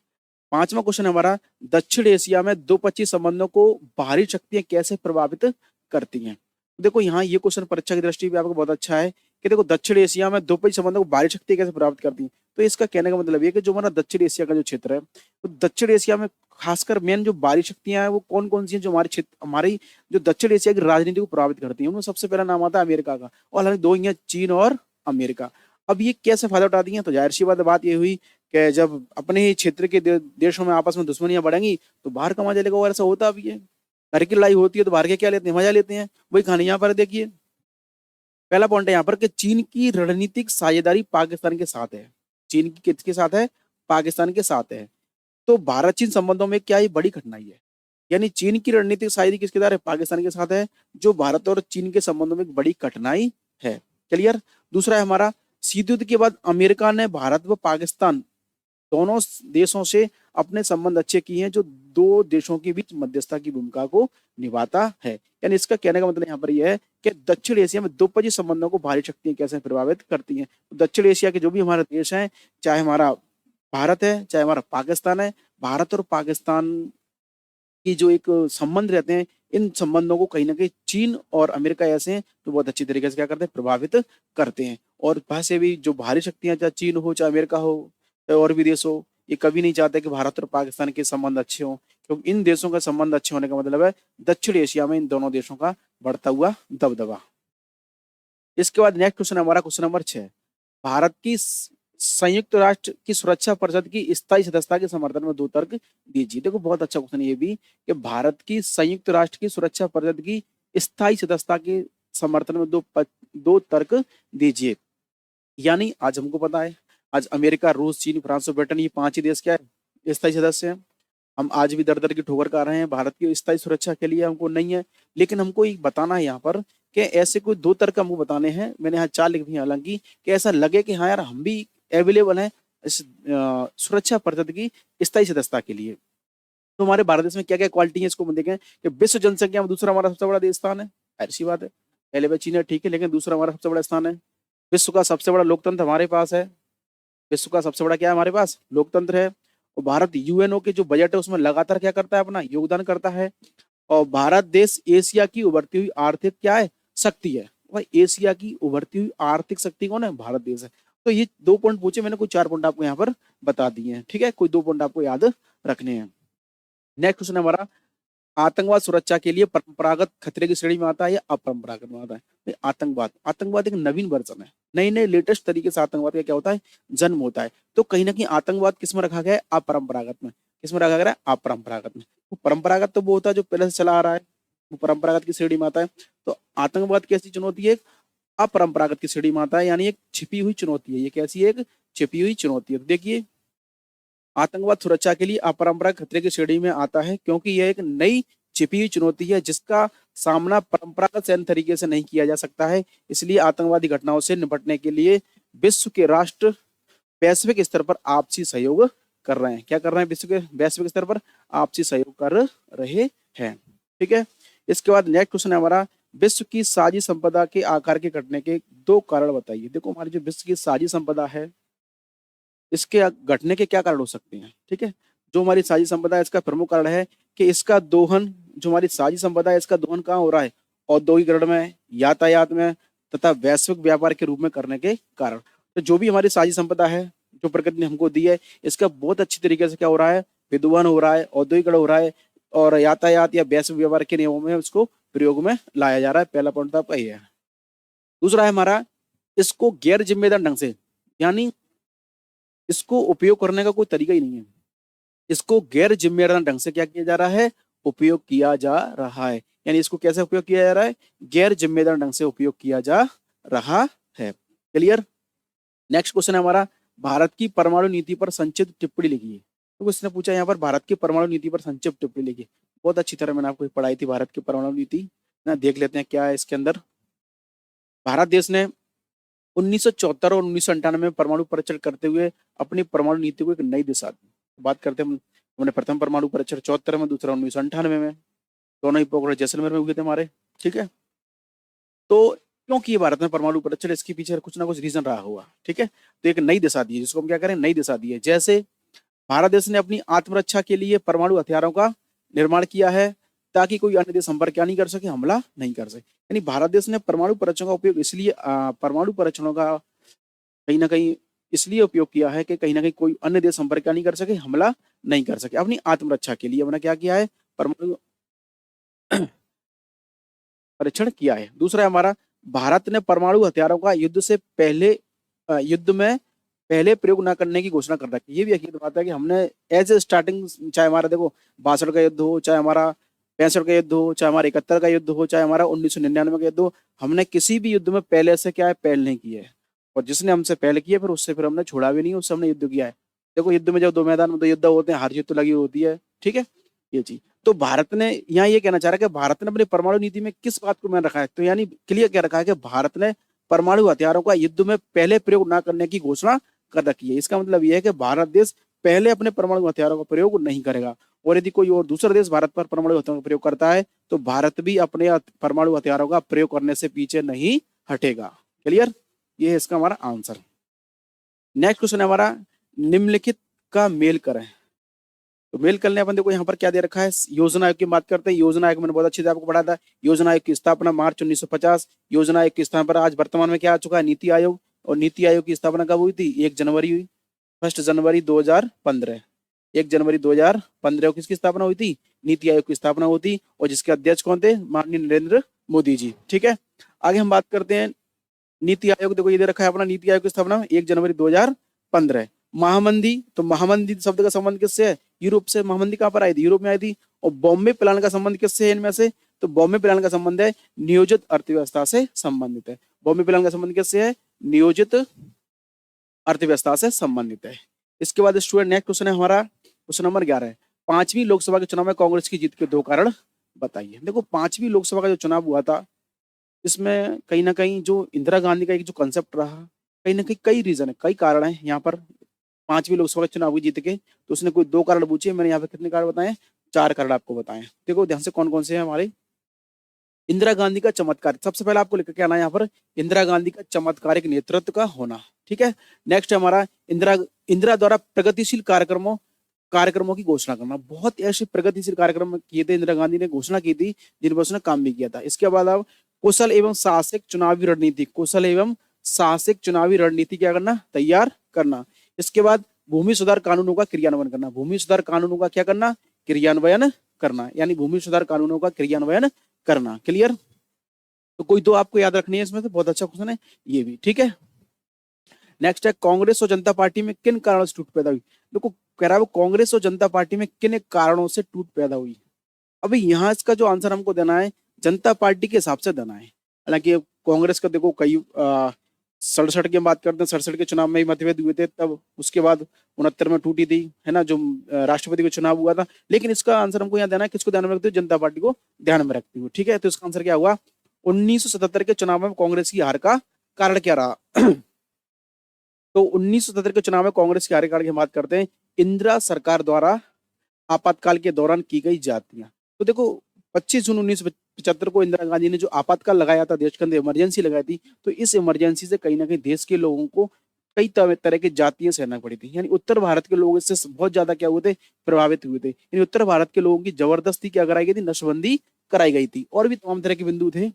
पांचवा क्वेश्चन हमारा, दक्षिण एशिया में द्विपक्षीय संबंधों को बाहरी शक्तियां कैसे प्रभावित करती हैं। देखो यहाँ ये क्वेश्चन परीक्षा की दृष्टि से आपको बहुत अच्छा है कि देखो दक्षिण एशिया में द्विपक्षीय संबंधों को बाहरी शक्तियां कैसे प्रभावित करती हैं। तो इसका कहने का मतलब ये कि जो हमारा दक्षिण एशिया का जो क्षेत्र है, तो दक्षिण एशिया में खासकर मेन जो बाहरी शक्तियां हैं वो कौन कौन सी हैं, जो हमारे क्षेत्र हमारी जो दक्षिण एशिया की राजनीति को प्रभावित करती है, उनमें सबसे पहला नाम आता है अमेरिका का, और हालांकि दो ही हैं, चीन और अमेरिका। अब ये कैसे फायदा उठाती हैं, तो जाहिर सी बात ये हुई कि जब अपने ही क्षेत्र के देशों में आपस में दुश्मनियां बढ़ेंगी तो बाहर का मजा लेगा, और ऐसा होता भी है। घर की लड़ाई होती है तो बाहर के क्या लेते हैं, मजा लेते हैं। वही कहानी यहाँ पर देखिए, पहला पॉइंट है यहाँ पर कि चीन की रणनीतिक साझेदारी पाकिस्तान के साथ है। चीन की किसके साथ है, पाकिस्तान के साथ है। तो भारत चीन संबंधों में क्या ये बड़ी कठिनाई है, यानी चीन की रणनीतिक साझेदारी किसके साथ है, पाकिस्तान के साथ है, जो भारत और चीन के संबंधों में एक बड़ी कठिनाई है। क्लियर। दूसरा है हमारा, शीत युद्ध के बाद अमेरिका ने भारत व पाकिस्तान दोनों देशों से अपने संबंध अच्छे किए हैं, जो दो देशों के बीच मध्यस्थता की भूमिका को निभाता है। यानी इसका कहने का मतलब यहाँ पर यह है कि दक्षिण एशिया में द्विपक्षीय संबंधों को बाहरी शक्तियां कैसे प्रभावित करती हैं। तो दक्षिण एशिया के जो भी हमारे देश हैं, चाहे हमारा भारत है चाहे हमारा पाकिस्तान है, भारत और पाकिस्तान की जो एक संबंध रहते हैं, इन संबंधों को कहीं ना कहीं चीन और अमेरिका ऐसे हैं जो बहुत अच्छी तरीके से क्या करते हैं, प्रभावित करते हैं। और वैसे भी जो बाहरी शक्तियां, चाहे चीन हो चाहे अमेरिका हो चाहे और भी देश हो, ये कभी नहीं चाहते कि भारत और पाकिस्तान के संबंध अच्छे हों, क्योंकि इन देशों का संबंध अच्छे होने का मतलब है दक्षिण एशिया में इन दोनों देशों का बढ़ता हुआ दबदबा। इसके बाद नेक्स्ट क्वेश्चन हमारा क्वेश्चन नंबर 6, भारत की संयुक्त राष्ट्र की सुरक्षा परिषद की स्थायी सदस्यता के समर्थन में दो तर्क दीजिए। देखो बहुत अच्छा क्वेश्चन ये भी कि भारत की संयुक्त राष्ट्र की सुरक्षा परिषद की स्थायी सदस्यता के समर्थन में दो तर्क दीजिए। यानी आज हमको पता है, आज अमेरिका, रूस, चीन, फ्रांस और ब्रिटेन, ये पांच ही देश क्या है, स्थायी सदस्य हैं। हम आज भी दर दर की ठोकर खा रहे हैं, भारत की स्थायी सुरक्षा के लिए हमको नहीं है, लेकिन हमको एक बताना है यहाँ पर कि ऐसे कोई दो तर्क हमको बताने हैं। मैंने यहाँ चार लिख दिए हालांकि, कि ऐसा लगे कि हाँ यार हम भी अवेलेबल हैं इस सुरक्षा परिषद की स्थायी सदस्यता के लिए। तो हमारे भारत देश में क्या क्या क्वालिटी है, इसको हम देखें कि विश्व जनसंख्या में दूसरा हमारा सबसे बड़ा देश स्थान है, ऐसी बात है। पहले वह चीन है, ठीक है, लेकिन दूसरा हमारा सबसे बड़ा स्थान है। विश्व का सबसे बड़ा लोकतंत्र हमारे पास है, विश्व का सबसे बड़ा क्या है हमारे पास, लोकतंत्र है। और भारत यूएनओ के जो बजट है उसमें लगातार क्या करता है, अपना योगदान करता है। और भारत देश एशिया की उभरती हुई आर्थिक क्या है, शक्ति है। भाई एशिया की उभरती हुई आर्थिक शक्ति कौन है, भारत देश है। तो ये दो पॉइंट पूछे मैंने, कोई चार पॉइंट आपको यहाँ पर बता दिए हैं, ठीक है, कोई दो पॉइंट आपको याद रखने हैं। नेक्स्ट क्वेश्चन हमारा, आतंकवाद सुरक्षा के लिए परंपरागत खतरे की श्रेणी में आता है या अपरंपरागत में आता है। आतंकवाद, आतंकवाद एक नवीन वर्जन है, नई नई लेटेस्ट तरीके से आतंकवाद का क्या होता है, जन्म होता है। तो कहीं ना कहीं आतंकवाद किस में रखा गया है, अपरंपरागत में। किस में रखा गया है, अपरंपरागत में। तो परंपरागत तो वो होता है जो पहले से चला आ रहा है, वो परंपरागत की श्रेणी में आता है। तो आतंकवाद कैसी चुनौती है, अपरंपरागत की श्रेणी में आता है, यानी एक छिपी हुई चुनौती है। ये कैसी है, एक छिपी हुई चुनौती है। तो देखिए आतंकवाद सुरक्षा के लिए अपरंपरागत खतरे की श्रेणी में आता है, क्योंकि यह एक नई छिपी हुई चुनौती है जिसका सामना परंपरागत सैन्य तरीके से नहीं किया जा सकता है। इसलिए आतंकवादी घटनाओं से निपटने के लिए विश्व के राष्ट्र वैश्विक स्तर पर आपसी सहयोग कर रहे हैं। क्या कर रहे हैं, विश्व के वैश्विक स्तर पर आपसी सहयोग कर रहे हैं, ठीक है। इसके बाद नेक्स्ट क्वेश्चन है हमारा, विश्व की साझी संपदा के आकार के घटने के दो कारण बताइए। देखो हमारी जो विश्व की साझी संपदा है, इसके घटने के क्या कारण हो सकते हैं, ठीक है। जो हमारी साझी संपदा है, इसका प्रमुख कारण है कि इसका दोहन, जो हमारी साझी संपदा है इसका दोहन कहाँ हो रहा है, औद्योगिकरण में, यातायात में तथा वैश्विक व्यापार के रूप में करने के कारण। तो जो भी हमारी साझी संपदा है जो प्रकृति ने हमको दी है, इसका बहुत अच्छी तरीके से क्या हो रहा है, विद्वान हो रहा है, औद्योगिकरण हो रहा है, और यातायात या वैश्विक व्यापार के नियमों में उसको प्रयोग में लाया जा रहा है। पहला पॉइंट तो आपका ये है। दूसरा है हमारा, इसको गैर जिम्मेदार ढंग से, यानी इसको उपयोग करने का कोई तरीका ही नहीं है, इसको गैर जिम्मेदार ढंग से क्या किया जा रहा है, उपयोग किया जा रहा है। यानी इसको कैसे उपयोग किया जा रहा है, गैर जिम्मेदार ढंग से उपयोग किया जा रहा है। क्लियर। नेक्स्ट क्वेश्चन है हमारा, भारत की परमाणु नीति पर संक्षिप्त टिप्पणी लिखिए। तो इसने पूछा यहाँ पर भारत की परमाणु नीति पर संक्षिप्त टिप्पणी लिखिए। बहुत अच्छी तरह मैंने आपको पढ़ाई थी भारत की परमाणु नीति ना, देख लेते हैं क्या है इसके अंदर। भारत देश ने 1974 और 1998 में परमाणु परीक्षण करते हुए अपनी परमाणु नीति को एक नई दिशा दी। बात करते हैं, हमने प्रथम परमाणु परीक्षण 74 में, दूसरा 1998 में। दोनों ही पोखरण जैसलमेर में हुए थे हमारे, ठीक है। तो क्यों किए भारत में परमाणु परीक्षण, इसके पीछे कुछ ना कुछ रीजन रहा होगा, ठीक है। तो एक नई दिशा दी है, जिसको हम क्या करें, नई दिशा दी है। जैसे भारत देश ने अपनी आत्मरक्षा के लिए परमाणु हथियारों का निर्माण किया है, ताकि कोई अन्य देश हम पर क्या नहीं कर सके, हमला नहीं कर सके। यानी भारत देश ने परमाणु परीक्षणों का उपयोग इसलिए परमाणु परीक्षणों का कहीं ना कहीं इसलिए उपयोग किया है कि कहीं ना कहीं कोई अन्य देश हम पर क्या नहीं कर सके, हमला नहीं कर सके। अपनी आत्मरक्षा के लिए हमने क्या किया है, परमाणु परीक्षण किया है। दूसरा है हमारा, भारत ने परमाणु हथियारों का युद्ध से पहले युद्ध में पहले प्रयोग न करने की घोषणा कर रखी है। ये भी यकीन बात है कि हमने एज ए स्टार्टिंग, चाहे हमारा देखो 62 का युद्ध हो, चाहे हमारा 65 का युद्ध हो, चाहे हमारा 71 का युद्ध हो, चाहे हमारा 1999 का युद्ध हो, हमने किसी भी युद्ध में पहले से क्या है, पहल नहीं की है। और जिसने हमसे पहल किया फिर उससे फिर हमने छोड़ा भी नहीं, उससे हमने युद्ध किया है। देखो युद्ध में जब दो मैदान में दो युद्ध होते हैं, हार जीत तो लगी होती है, ठीक है, ये चीज। तो भारत ने यहाँ ये कहना चाह रहा है कि भारत ने अपनी परमाणु नीति में किस बात को मान रखा है, तो यानी क्लियर क्या रखा है कि भारत ने परमाणु हथियारों का युद्ध में पहले प्रयोग न करने की घोषणा कर रखी है। इसका मतलब यह है कि भारत देश पहले अपने परमाणु हथियारों का प्रयोग नहीं करेगा, और यदि कोई और दूसरा देश भारत पर परमाणु हथियारों का प्रयोग करता है तो भारत भी अपने परमाणु हथियारों का प्रयोग करने से पीछे नहीं हटेगा। क्लियर, ये है इसका हमारा आंसर। नेक्स्ट क्वेश्चन है हमारा, निम्नलिखित का मेल करें। तो मेल करने अपन देखो यहाँ पर क्या दे रखा है, योजना आयोग की बात करते हैं। योजना आयोग मैंने बहुत अच्छी से आपको पढ़ा था। योजना आयोग की स्थापना मार्च 1950। योजना आयोग की स्थापना पर आज वर्तमान में क्या आ चुका है, नीति आयोग। और नीति आयोग की स्थापना कब हुई थी, 1 जनवरी हुई, 1 जनवरी 2015। 1 जनवरी 2015 किसकी स्थापना हुई थी, नीति आयोग की स्थापना हुई थी। और जिसके अध्यक्ष कौन थे, माननीय नरेंद्र मोदी जी, ठीक है। आगे हम बात करते हैं नीति आयोग। देखो ये दे रखा है अपना, नीति आयोग की स्थापना 1 जनवरी 2015। महामंदी, तो महामंदी शब्द का संबंध किससे है, यूरोप से। महामंदी कहाँ पर आई थी, यूरोप में आई थी। और बॉम्बे प्लान का संबंध किससे है इनमें से, तो बॉम्बे प्लान का संबंध है नियोजित अर्थव्यवस्था से संबंधित है। बॉम्बे प्लान का संबंध किससे है, नियोजित अर्थव्यवस्था से संबंधित है। इसके बाद स्टूडेंट नेक्स्ट क्वेश्चन है हमारा, क्वेश्चन नंबर 11। पांचवी लोकसभा के चुनाव में कांग्रेस की जीत के 2 कारण बताइए। देखो पांचवी लोकसभा का जो चुनाव हुआ था, इसमें कहीं ना कहीं जो इंदिरा गांधी का एक जो कंसेप्ट रहा, कहीं ना कहीं कई रीजन है, कई कारण है यहाँ पर। पांचवी लोकसभा चुनाव हुई जीत के, तो उसने कोई 2 कारण पूछे, मैंने यहाँ पे कितने कारण बताए, 4 कारण आपको बताए। देखो ध्यान से कौन कौन से हैं हमारे। इंदिरा गांधी का चमत्कार, सबसे पहले आपको लिख के आना है यहाँ पर, इंदिरा गांधी का चमत्कारिक नेतृत्व का होना, ठीक है। नेक्स्ट है हमारा, इंदिरा इंदिरा द्वारा प्रगतिशील कार्यक्रमों कार्यक्रमों की घोषणा करना। बहुत ऐसे प्रगतिशील कार्यक्रम किए थे, इंदिरा गांधी ने घोषणा की थी, जिन पर उसने काम भी किया था। इसके बाद अब कुशल एवं साहसिक चुनावी रणनीति, कुशल एवं साहसिक चुनावी रणनीति क्या करना, तैयार करना। इसके बाद भूमि सुधार कानूनों का क्रियान्वयन करना, भूमि सुधार कानूनों का क्या करना, क्रियान्वयन करना, यानी भूमि सुधार कानूनों का क्रियान्वयन करना। क्लियर, तो कोई 2 आपको याद रखनी है इसमें से, बहुत अच्छा क्वेश्चन है ये भी, ठीक है। नेक्स्ट है, कांग्रेस और जनता पार्टी में किन कारणों से टूट पैदा हुई। देखो कह रहा है वो कांग्रेस और जनता पार्टी में किन कारणों से टूट पैदा हुई। अभी यहाँ इसका जो आंसर हमको देना है, जनता पार्टी के हिसाब से देना है। हालांकि कांग्रेस का देखो कई 67 की हम बात करते हैं, 67 के चुनाव में ही मतभेद हुए थे, तब उसके बाद 69 में टूटी थी, है ना, जो राष्ट्रपति का चुनाव हुआ था। लेकिन इसका आंसर हमको यहाँ देना है, किसको ध्यान में रखते हुए, जनता पार्टी को ध्यान में रखते हुए, ठीक है। तो इसका आंसर क्या हुआ, 1977 के चुनाव में कांग्रेस की हार का कारण क्या रहा। तो 1977 के चुनाव में कांग्रेस के कार्यकाल की बात करते हैं, इंदिरा सरकार द्वारा आपातकाल के दौरान की गई जातियां। तो देखो 25 जून 1975 को इंदिरा गांधी ने जो आपातकाल लगाया था, देश के अंदर इमरजेंसी लगाई थी, तो इस इमरजेंसी से कहीं ना कहीं देश के लोगों को कई तरह की जातियां सहना पड़ी थी। यानी उत्तर भारत के लोग इससे बहुत ज्यादा क्या हुए थे, प्रभावित हुए थे। यानी उत्तर भारत के लोगों की जबरदस्ती क्या कराई गई थी, नशबंदी कराई गई थी। और भी तमाम तरह के बिंदु थे,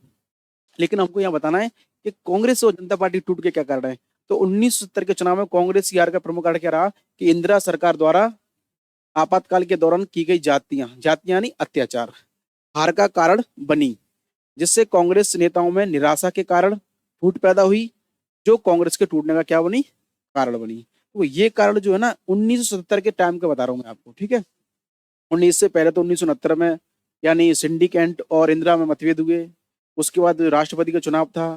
लेकिन हमको यहाँ बताना है कि कांग्रेस और जनता पार्टी टूट के क्या कारण है। तो 1970 के चुनाव में कांग्रेस की हार का प्रमुख कारण क्या रहा, कि इंदिरा सरकार द्वारा आपातकाल के दौरान की गई जातियां जातियां यानी अत्याचार हार का कारण बनी, जिससे कांग्रेस नेताओं में निराशा के कारण फूट पैदा हुई, जो कांग्रेस के टूटने का क्या बनी, कारण बनी। तो ये कारण जो है ना 1970 के टाइम का बता रहा हूं मैं आपको, ठीक है। 19 से पहले तो 1969 में यानी सिंडी कैंट और इंदिरा में मतभेद हुए। उसके बाद राष्ट्रपति का चुनाव था,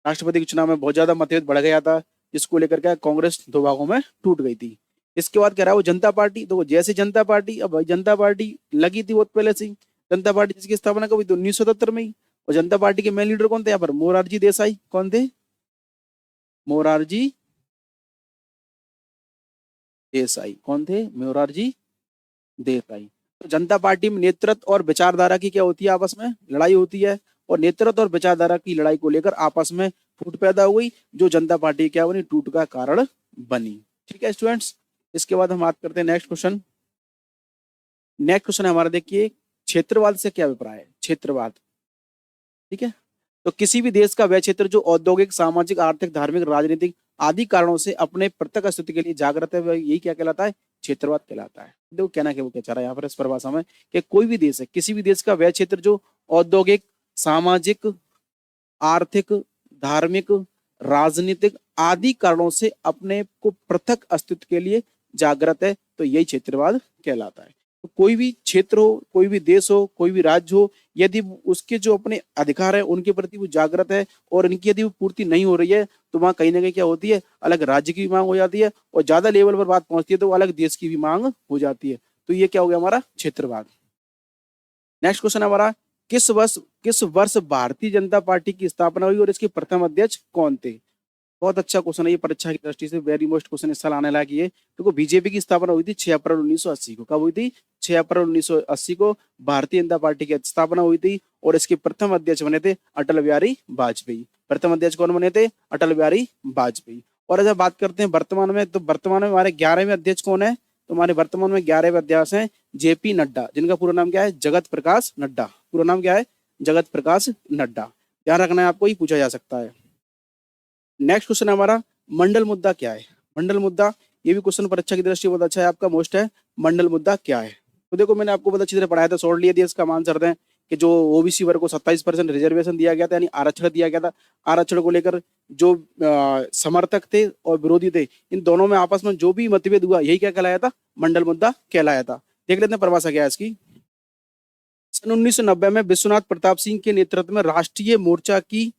राष्ट्रपति के चुनाव में बहुत ज्यादा मतभेद बढ़ गया था, जिसको लेकर के कांग्रेस 2 भागों में टूट गई थी। इसके बाद कह रहा है वो जनता पार्टी, तो जैसे जनता पार्टी, अब भाई जनता पार्टी लगी थी बहुत पहले से ही। जनता पार्टी जिसकी स्थापना कब हुई थी, 1977 में ही। और जनता पार्टी के मेन लीडर कौन थे यहाँ पर, मोरारजी देसाई। कौन थे, मोरारजी देसाई। कौन थे, मोरारजी देसाई। तो जनता पार्टी में नेतृत्व और विचारधारा की क्या होती है, आपस में लड़ाई होती है, और नेतृत्व और विचारधारा की लड़ाई को लेकर आपस में फूट पैदा हुई, जो जनता पार्टी क्या बनी, टूट का कारण बनी। ठीक है स्टूडेंट्स, इसके बाद हम बात करते हैं नेक्स्ट क्वेश्चन। नेक्स्ट क्वेश्चन है हमारा, देखिए क्षेत्रवाद से क्या अभिप्राय है, क्षेत्रवाद। ठीक है, तो किसी भी देश का वह क्षेत्र जो औद्योगिक, सामाजिक, आर्थिक, धार्मिक, राजनीतिक आदि कारणों से अपने पृथक अस्तित्व के लिए जागृत है, वह यही क्या कहलाता है, क्षेत्रवाद कहलाता है। देखो कहना क्या वो क्या चाह रहा है यहाँ पर इस परिभाषा में, कि कोई भी देश है, किसी भी देश का वह क्षेत्र जो औद्योगिक, सामाजिक, आर्थिक, धार्मिक, राजनीतिक आदि कारणों से अपने को पृथक अस्तित्व के लिए जागृत है, तो यही क्षेत्रवाद कहलाता है। तो कोई भी क्षेत्र हो, कोई भी देश हो, कोई भी राज्य हो, यदि उसके जो अपने अधिकार है उनके प्रति वो जागृत है और इनकी यदि वो पूर्ति नहीं हो रही है, तो वहां कहीं ना कहीं क्या होती है, अलग राज्य की भी मांग हो जाती है, और ज्यादा लेवल पर बात पहुंचती है तो अलग देश की भी मांग हो जाती है। तो ये क्या हो गया हमारा क्षेत्रवाद। नेक्स्ट क्वेश्चन है हमारा, किस वर्ष भारतीय जनता पार्टी की स्थापना हुई और इसके प्रथम अध्यक्ष कौन थे। बहुत अच्छा क्वेश्चन है ये, परीक्षा की दृष्टि से वेरी मोस्ट क्वेश्चन इस साल आने लायक ये। देखो बीजेपी की स्थापना हुई थी 6 अप्रैल 1980 को। कब हुई थी, 6 अप्रैल 1980 को भारतीय जनता पार्टी की स्थापना हुई थी, और इसके प्रथम अध्यक्ष बने थे अटल बिहारी वाजपेयी। प्रथम अध्यक्ष कौन बने थे, अटल बिहारी वाजपेयी। और अगर बात करते हैं वर्तमान में, तो वर्तमान में हमारे 11वें अध्यक्ष कौन है, तो हमारे वर्तमान में 11वें अध्यक्ष हैं जेपी नड्डा, जिनका पूरा नाम क्या है, जगत प्रकाश नड्डा। पूरा नाम क्या है, जगत प्रकाश नड्डा। ध्यान रखना है आपको, ही पूछा जा सकता है। नेक्स्ट क्वेश्चन है हमारा, मंडल मुद्दा क्या है। मंडल मुद्दा, ये भी क्वेश्चन परीक्षा की दृष्टि बहुत अच्छा है आपका, मोस्ट है। मंडल मुद्दा क्या है, तो देखो मैंने आपको बहुत अच्छी तरह पढ़ाया था, शॉर्ट लिया दिया, इसका आंसर दें कि जो ओबीसी वर्ग को 27% रिजर्वेशन दिया गया था, यानी आरक्षण दिया गया था। आरक्षण को लेकर जो समर्थक थे और विरोधी थे, इन दोनों में आपस में जो भी मतभेद हुआ, यही क्या कहलाया था, मंडल मुद्दा कहलाया था। देख लेते हैं परिभाषा क्या है इसकी। सन 1990 में विश्वनाथ प्रताप सिंह के नेतृत्व में राष्ट्रीय मोर्चा की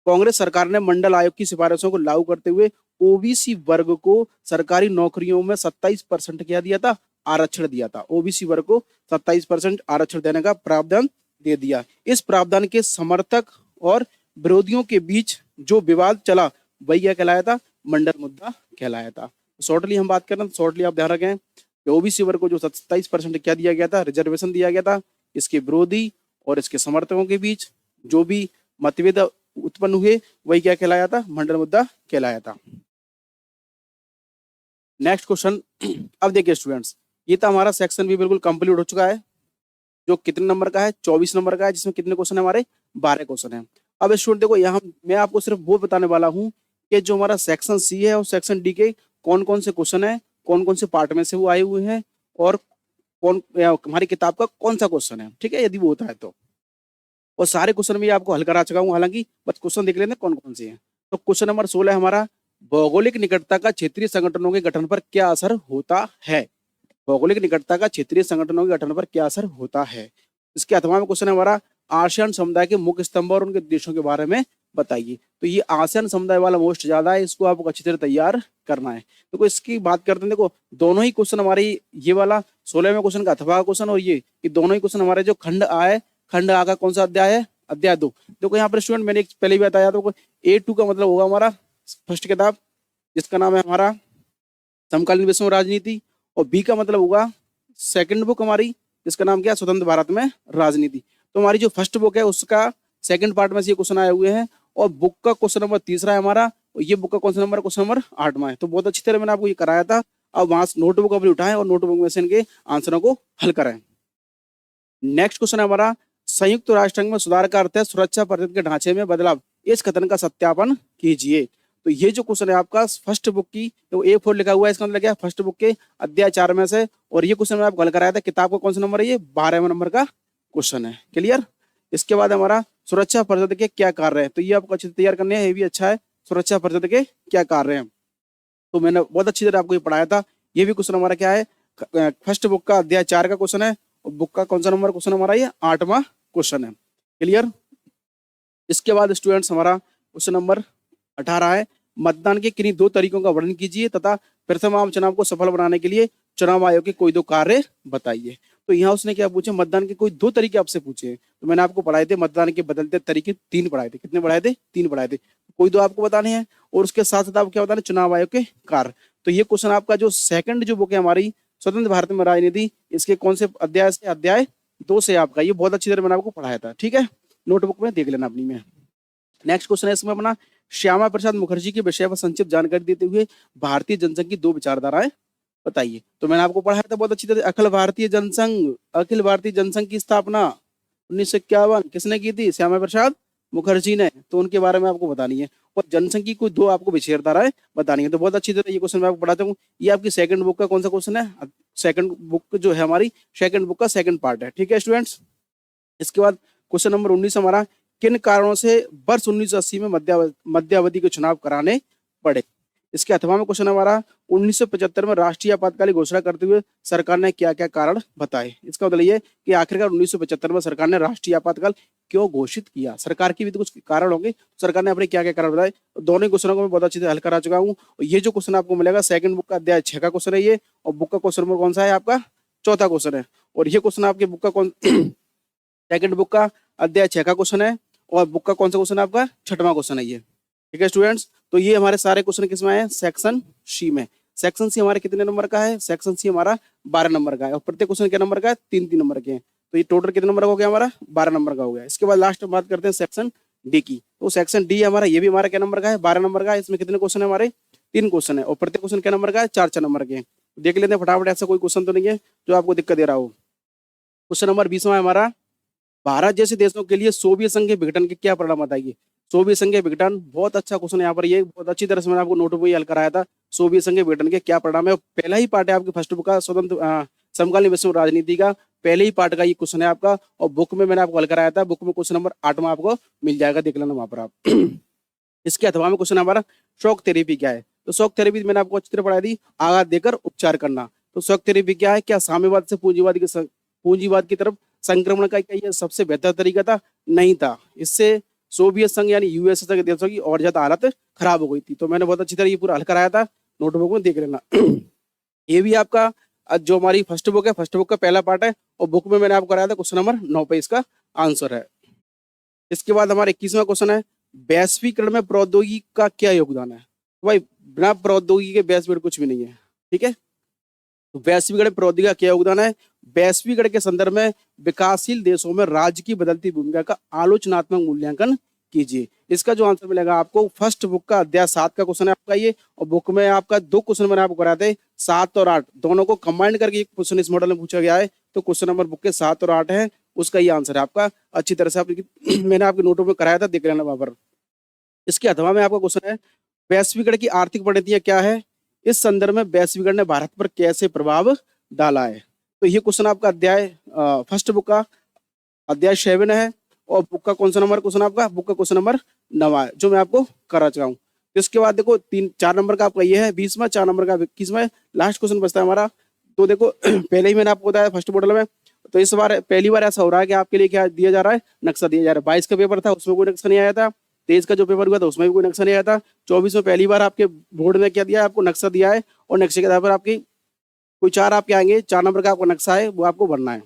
कांग्रेस सरकार ने मंडल आयोग की सिफारिशों को लागू करते हुए ओबीसी वर्ग को सरकारी नौकरियों में 27% क्या दिया था, आरक्षण दिया था। ओबीसी वर्ग को 27% आरक्षण देने का प्रावधान दे दिया। इस प्रावधान के समर्थक और विरोधियों के बीच जो विवाद चला, वही क्या कहलाया था, मंडल मुद्दा कहलाया था। शॉर्टली हम बात करें, शॉर्टली आप ध्यान रखें कि ओबीसी वर्ग को जो 27% क्या दिया गया था, रिजर्वेशन दिया गया था, इसके विरोधी और इसके समर्थकों के बीच जो भी मतभेद उत्पन्न हुए, वही क्या कहलाया था, मंडल मुद्दा कहलाया था। नेक्स्ट क्वेश्चन, अब देखिए स्टूडेंट्स, ये तो हमारा सेक्शन भी बिल्कुल कंप्लीट हो चुका है, जो कितने नंबर का है, 24 नंबर का है, जिसमें कितने क्वेश्चन है हमारे, 12 क्वेश्चन है। अब स्टूडेंट देखो यहाँ मैं आपको सिर्फ वो बताने वाला हूँ कि जो हमारा सेक्शन सी है और सेक्शन डी के कौन कौन से क्वेश्चन है, कौन कौन से पार्ट में से वो आए हुए हैं, और कौन हमारी किताब का कौन सा क्वेश्चन है। ठीक है, यदि वो होता है तो, और सारे क्वेश्चन भी आपको हल करा चुका हूँ, हालांकि बस क्वेश्चन देख लेते हैं कौन कौन से हैं। तो क्वेश्चन नंबर 16 हमारा, भौगोलिक निकटता का क्षेत्रीय संगठनों के गठन पर क्या असर होता है। भौगोलिक निकटता का क्षेत्रीय संगठनों के गठन पर क्या असर होता है। इसके अथवा में क्वेश्चन है हमारा, आसियान समुदाय के मुख्य स्तंभ और उनके देशों के बारे में बताइए। तो ये आसियान समुदाय वाला मोस्ट ज्यादा है, इसको आपको अच्छी तरह तैयार करना है। तो इसकी बात करते हैं, देखो दोनों ही क्वेश्चन हमारी, ये वाला 16वें क्वेश्चन का अथवा क्वेश्चन और ये दोनों ही क्वेश्चन हमारे जो खंड आ है, खंड आ का कौन सा अध्याय है, अध्याय 2। देखो यहाँ पर स्टूडेंट मैंने पहले भी बताया, तो A2 का मतलब होगा हमारा फर्स्ट किताब, जिसका नाम है हमारा समकालीन विश्व में राजनीति, और बी का मतलब होगा सेकंड बुक हमारी, जिसका नाम क्या है, स्वतंत्र भारत में राजनीति। तो हमारी जो फर्स्ट बुक है उसका सेकंड पार्ट में से ये क्वेश्चन आए हुए हैं, और बुक का क्वेश्चन नंबर 3 है हमारा, और ये बुक का क्वेश्चन नंबर 8वां है। तो बहुत अच्छी तरह मैंने आपको ये कराया था। अब वहां नोटबुक अपनी उठाएं और नोटबुक में से इनके आंसरों को हल करें। नेक्स्ट क्वेश्चन है हमारा, संयुक्त राष्ट्र संघ में सुधार का अर्थ है सुरक्षा परिषद के ढांचे में बदलाव, इस कथन का सत्यापन कीजिए। तो ये जो क्वेश्चन है आपका फर्स्ट बुक की, तो A4 लिखा हुआ है, इसका मतलब क्या है, फर्स्ट बुक के अध्याय 4 में से, और ये क्वेश्चन मैं आपको हल कराया था। किताब का कौन सा नंबर है, ये 12वें नंबर का क्वेश्चन है। क्लियर। इसके बाद हमारा सुरक्षा परिषद के क्या कार्य है, तो ये आपको अच्छे से तैयार करने हैं, ये भी अच्छा है, सुरक्षा परिषद के क्या कार्य हैं। तो मैंने बहुत अच्छी तरह आपको ये पढ़ाया था। ये भी क्वेश्चन हमारा क्या है, फर्स्ट बुक का अध्याय 4 का क्वेश्चन है, और बुक का कौन सा नंबर क्वेश्चन हमारा, ये 8वां क्वेश्चन है। क्लियर। इसके बाद स्टूडेंट्स हमारा क्वेश्चन नंबर 18 है, मतदान के किन्हीं 2 तरीकों का वर्णन कीजिए तथा प्रथम आम चुनाव को सफल बनाने के लिए चुनाव आयोग के कोई 2 कार्य बताइए। तो यहाँ उसने क्या पूछे, मतदान के कोई 2 तरीके आपसे पूछे। तो मैंने आपको पढ़ाए थे मतदान के बदलते तरीके 3 पढ़ाए थे। कितने पढ़ाए थे, 3 पढ़ाए थे। कोई 2 आपको बताने हैं, और उसके साथ साथ आपको क्या बताना, चुनाव आयोग के कार्य। तो ये क्वेश्चन आपका जो सेकंड जो बुक है हमारी स्वतंत्र भारत में राजनीति, इसके कौन से अध्याय से? अध्याय 2 से आपका। ये बहुत अच्छी तरह मैंने आपको पढ़ाया था, ठीक है, नोटबुक में देख लेना अपनी में। नेक्स्ट क्वेश्चन है इसमें अपना, श्यामा प्रसाद मुखर्जी के विषय पर संक्षिप्त जानकारी देते हुए भारतीय जनसंघ की 2 विचारधाराएं बताइए। तो मैंने आपको पढ़ाया था बहुत अच्छी तरह। अखिल भारतीय जनसंघ की स्थापना 1951 किसने की थी? श्यामा प्रसाद मुखर्जी ने। तो उनके बारे में आपको बतानी है। और जनसंघ की कोई 2 आपको विचारधाराएं बतानी है। तो बहुत अच्छी तरह ये क्वेश्चन मैं आपको पढ़ाता हूँ। ये आपकी सेकंड बुक का कौन सा क्वेश्चन है? सेकंड बुक जो है हमारी, सेकंड बुक का सेकंड पार्ट है, ठीक है स्टूडेंट्स। इसके बाद क्वेश्चन नंबर 19 हमारा, किन कारणों से वर्ष 1980 में मध्यावधि के चुनाव कराने पड़े? इसके अथवा में क्वेश्चन हमारा, 1975 में राष्ट्रीय आपातकाल की घोषणा करते हुए सरकार ने क्या क्या कारण बताए? इसका मतलब ये कि आखिरकार 1975 में सरकार ने राष्ट्रीय आपातकाल क्यों घोषित किया? सरकार की भी तो कुछ कारण होंगे, सरकार ने अपने क्या क्या कारण बताए। दोनों क्वेश्चनों को मैं बहुत अच्छी तरह हल करा चुका हूँ। ये जो क्वेश्चन आपको मिलेगा सेकंड बुक का अध्याय 6 का क्वेश्चन है ये, और बुक का क्वेश्चन नंबर कौन सा है आपका? चौथा क्वेश्चन है। और ये क्वेश्चन आपके बुक का कौन सेकंड बुक का अध्याय 6 का क्वेश्चन है, और बुक का कौन सा क्वेश्चन है आपका? 6वां क्वेश्चन है ये, ठीक है स्टूडेंट्स। तो ये हमारे सारे क्वेश्चन किसमें है? सेक्शन सी में। सेक्शन सी हमारे कितने नंबर का है? सेक्शन सी हमारा 12 नंबर का है, और प्रत्येक क्वेश्चन क्या नंबर का है? 3-3 नंबर के हैं। तो ये टोटल कितने नंबर का हो गया हमारा? 12 नंबर का हो गया। इसके बाद लास्ट में बात करते हैं सेक्शन डी की। तो सेक्शन डी हमारा, ये भी हमारा क्या नंबर का है? 12 नंबर का है। इसमें कितने क्वेश्चन है हमारे? 3 क्वेश्चन है, और प्रत्येक क्वेश्चन क्या नंबर का है? 4-4 नंबर के हैं। देख लेते हैं फटाफट, ऐसा कोई क्वेश्चन तो नहीं है जो आपको दिक्कत दे रहा हो। क्वेश्चन नंबर 20 है हमारा, भारत जैसे देशों के लिए सोवियत संघ के विघटन के क्या परिणाम बताइए? सोवियत संघ के विघटन, बहुत अच्छा क्वेश्चन है यहाँ पर। ये बहुत अच्छी तरह से मैंने आपको नोटबुक में हल कराया था। सोवियत संघ के विघटन के क्या परिणाम है? पहला ही पार्ट है आपकी फर्स्ट बुक का स्वतंत्र समकालीन विश्व राजनीति का, पहले ही पार्ट का ये क्वेश्चन है आपका। और बुक में मैंने आपको हल कराया था। बुक में क्वेश्चन नंबर 8 में आपको मिल जाएगा, देख लेना वहां पर आप। इसके अथवा में क्वेश्चन हमारा, शॉक थेरेपी क्या है? तो शॉक थेरेपी मैंने आपको अच्छी तरह पढ़ाई थी, आघात देकर उपचार करना। तो शॉक थेरेपी क्या है? क्या साम्यवाद से पूंजीवाद की तरफ संक्रमण का क्या ये सबसे बेहतर तरीका था? नहीं था। इससे सोवियत संघ यानी यूएसएसआर के देशों की और ज्यादा हालत खराब हो गई थी। तो मैंने बहुत अच्छी तरह ये पूरा हल कराया था, नोटबुक में देख लेना। ये भी आपका जो हमारी फर्स्ट बुक है, फर्स्ट बुक का पहला पार्ट है, और बुक में मैंने आपको कराया था क्वेश्चन नंबर 9 पे इसका आंसर है। इसके बाद हमारा 21वां क्वेश्चन है, वैश्वीकरण में प्रौद्योगिकी का क्या योगदान है? तो भाई बिना प्रौद्योगिकी के वैश्वीकरण कुछ भी नहीं है, ठीक है। तो वैश्वीकरण प्रौद्योगिकी का क्या योगदान है? वैश्वीकरण के संदर्भ में विकासशील देशों में राज्य की बदलती भूमिका का आलोचनात्मक मूल्यांकन कीजिए। इसका जो आंसर मिलेगा आपको, फर्स्ट बुक का अध्याय 7 का क्वेश्चन है आपका ये, और बुक में आपका 2 क्वेश्चन मैंने आपको कराए थे, 7 और 8 दोनों को कंबाइंड करके एक क्वेश्चन इस मॉडल में पूछा गया है। तो क्वेश्चन नंबर बुक के 7 और 8 है, उसका ये आंसर है आपका। अच्छी तरह से आप मैंने आपके नोटों में कराया था, देख लेना वहां पर। इसके अथवा में आपका क्वेश्चन है, वैश्वीकरण की आर्थिक परिणतियां क्या है? इस संदर्भ में वैश्वीकरण ने भारत पर कैसे प्रभाव डाला है? तो ये क्वेश्चन आपका अध्याय फर्स्ट बुक का अध्याय 7 है, और बुक का कौन सा नंबर क्वेश्चन आपका? बुक का क्वेश्चन नंबर 9 है, जो मैं आपको करा चुका हूँ। तो इसके बाद देखो 4 नंबर का आपका ये है 20 में, 4 नंबर का 21 में, लास्ट क्वेश्चन बचता है हमारा। तो देखो पहले ही मैंने आपको बताया फर्स्ट मॉडल में, तो इस बार पहली बार ऐसा हो रहा है कि आपके लिए क्या दिया जा रहा है? नक्शा दिया जा रहा है। 22 का पेपर था, उसमें कोई नक्शा नहीं आया था। 23 का जो पेपर हुआ था उसमें भी कोई नक्शा नहीं आया था। 24 में पहली बार आपके बोर्ड ने क्या दिया है? आपको नक्शा दिया है, और नक्शे के आधार पर आपकी कोई 4 आपके आएंगे, 4 नंबर का आपका नक्शा है, वो आपको भरना है।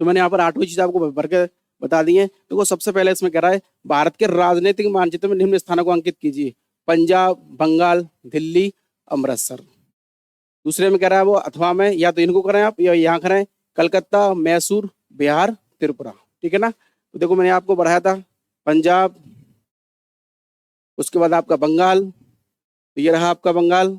तो मैंने यहाँ पर 8वीं चीज आपको भर के बता दी है। तो वो सबसे पहले इसमें कह रहा है, भारत के राजनीतिक मानचित्र में निम्न स्थानों को अंकित कीजिए: पंजाब, बंगाल, दिल्ली, अमृतसर। दूसरे में कह रहा है वो अथवा में, या तो इनको करें आप, या यहाँ करें, कलकत्ता, मैसूर, बिहार, त्रिपुरा, ठीक है ना। तो देखो मैंने आपको बढ़ाया था पंजाब, उसके बाद आपका बंगाल, तो ये रहा आपका बंगाल।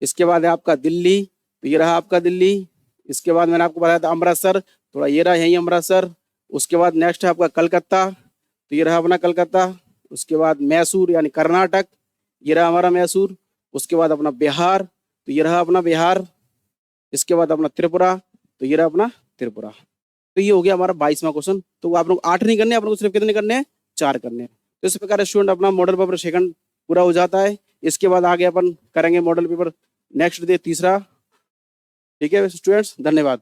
इसके बाद है आपका दिल्ली, तो ये रहा आपका दिल्ली। इसके बाद मैंने आपको बताया था अमृतसर, थोड़ा ये रहा यही अमृतसर। उसके बाद नेक्स्ट है आपका कलकत्ता, तो ये रहा अपना कलकत्ता। उसके बाद मैसूर यानी कर्नाटक, ये रहा हमारा मैसूर। उसके बाद अपना बिहार, तो ये रहा अपना बिहार। इसके बाद अपना त्रिपुरा, तो ये रहा अपना त्रिपुरा। तो ये हो गया हमारा 22वां क्वेश्चन। तो आप लोग 8 नहीं करने, आप लोग सिर्फ कितने करने हैं? 4 करने हैं। तो इस प्रकार स्टूडेंट अपना मॉडल पेपर सेकंड पूरा हो जाता है। इसके बाद आगे अपन करेंगे मॉडल पेपर नेक्स्ट डे तीसरा। ठीक है स्टूडेंट्स, धन्यवाद।